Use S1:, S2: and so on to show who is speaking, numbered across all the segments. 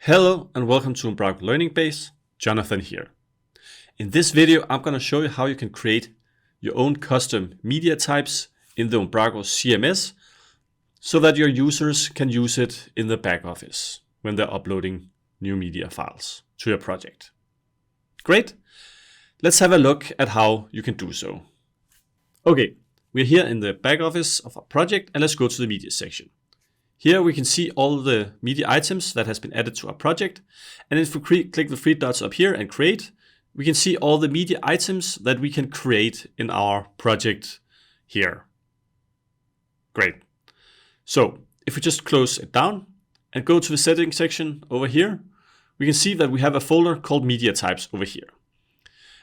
S1: Hello and welcome to Umbraco Learning Base. Jonathan here. In this video, I'm going to show you how you can create your own custom media types in the Umbraco CMS so that your users can use it in the back office when they're uploading new media files to your project. Great. Let's have a look at how you can do so. Okay, we're here in the back office of our project and let's go to the media section. Here we can see all the media items that has been added to our project. And if we click the three dots up here and create, we can see all the media items that we can create in our project here. Great. So if we just close it down and go to the settings section over here, we can see that we have a folder called media types over here.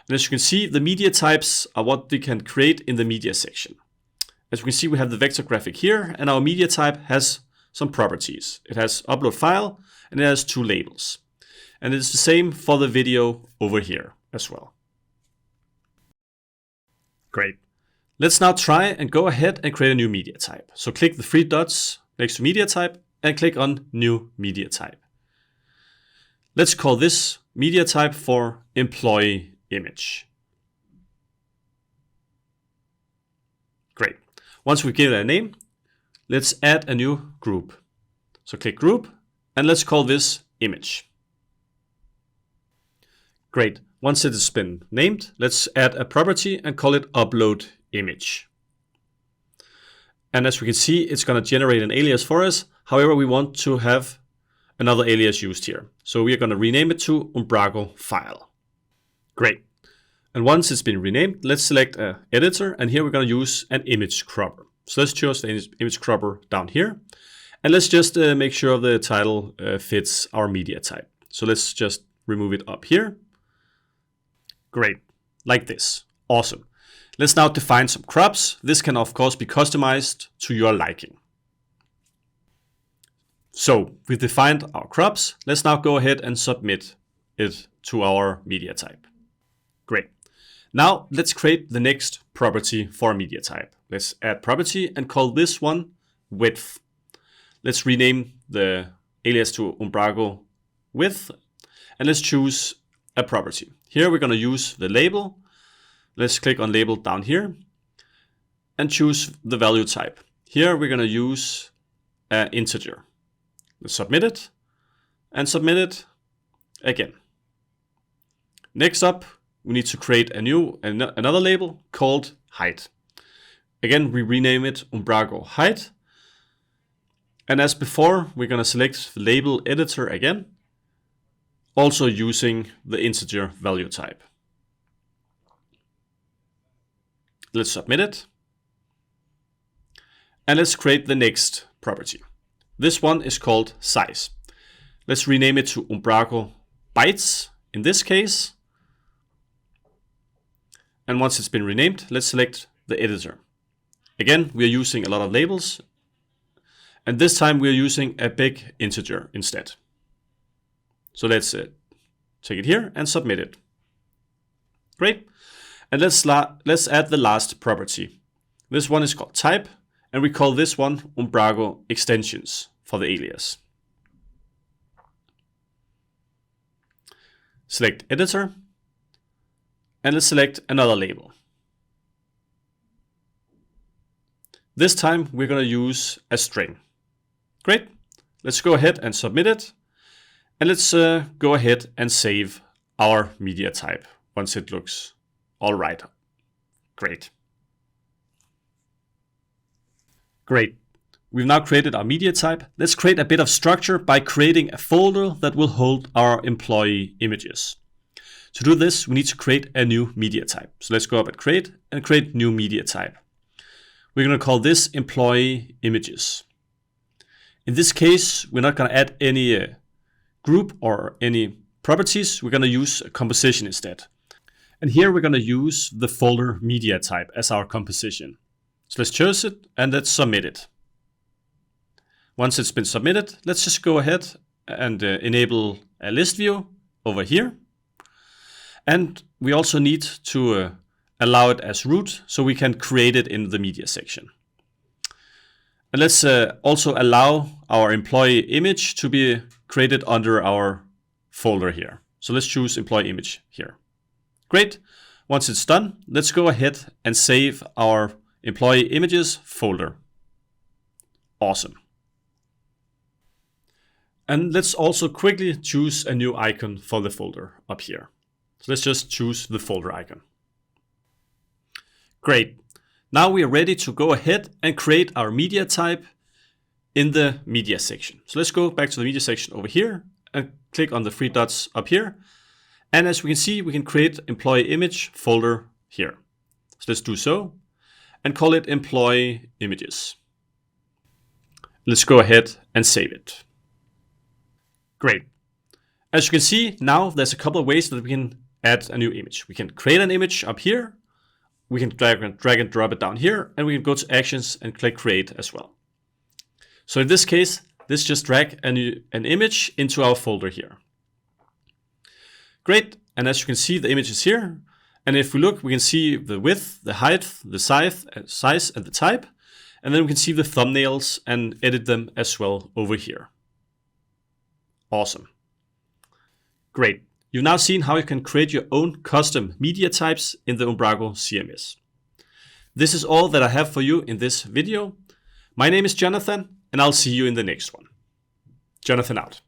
S1: And as you can see, the media types are what we can create in the media section. As we can see, we have the vector graphic here, and our media type has some properties. It has upload file and it has two labels. And it's the same for the video over here as well. Great. Let's now try and go ahead and create a new media type. So click the three dots next to media type and click on new media type. Let's call this media type for employee image. Great. Once we give it a name, let's add a new group. So click group and let's call this image. Great. Once it has been named, let's add a property and call it upload image. And as we can see, it's going to generate an alias for us. However, we want to have another alias used here. So we are going to rename it to Umbraco file. Great. And once it's been renamed, let's select an editor. And here we're going to use an image cropper. So let's choose the image cropper down here. And let's just make sure the title fits our media type. So let's just remove it up here. Great, like this. Awesome. Let's now define some crops. This can of course be customized to your liking. So we've defined our crops. Let's now go ahead and submit it to our media type. Great. Now let's create the next property for a media type. Let's add property and call this one width. Let's rename the alias to Umbraco width and let's choose a property. Here we're going to use the label. Let's click on label down here and choose the value type. Here we're going to use an integer. Let's submit it and submit it again. Next up, we need to create another label called height. Again, we rename it Umbraco height. And as before, we're going to select the label editor again, also using the integer value type. Let's submit it. And let's create the next property. This one is called size. Let's rename it to Umbraco bytes in this case. And once it's been renamed, let's select the editor. Again, we are using a lot of labels. And this time we are using a big integer instead. So let's take it here and submit it. Great. And let's add the last property. This one is called type. And we call this one Umbraco extensions for the alias. Select editor. And let's select another label. This time we're going to use a string. Great. Let's go ahead and submit it. And let's go ahead and save our media type once it looks all right. Great. Great. We've now created our media type. Let's create a bit of structure by creating a folder that will hold our employee images. To do this, we need to create a new media type. So let's go up at create and create new media type. We're going to call this employee images. In this case, we're not going to add any group or any properties. We're going to use a composition instead. And here we're going to use the folder media type as our composition. So let's choose it and let's submit it. Once it's been submitted, let's just go ahead and enable a list view over here. And we also need to allow it as root so we can create it in the media section. And let's also allow our employee image to be created under our folder here. So let's choose employee image here. Great. Once it's done, let's go ahead and save our employee images folder. Awesome. And let's also quickly choose a new icon for the folder up here. So let's just choose the folder icon. Great. Now we are ready to go ahead and create our media type in the media section. So let's go back to the media section over here and click on the three dots up here. And as we can see, we can create employee image folder here. So let's do so and call it employee images. Let's go ahead and save it. Great. As you can see, now there's a couple of ways that we can add a new image. We can create an image up here. We can drag and drop it down here, and we can go to actions and click create as well. So in this case, let's just drag an image into our folder here. Great. And as you can see, the image is here. And if we look, we can see the width, the height, the size, and the type. And then we can see the thumbnails and edit them as well over here. Awesome. Great. You've now seen how you can create your own custom media types in the Umbraco CMS. This is all that I have for you in this video. My name is Jonathan, and I'll see you in the next one. Jonathan out.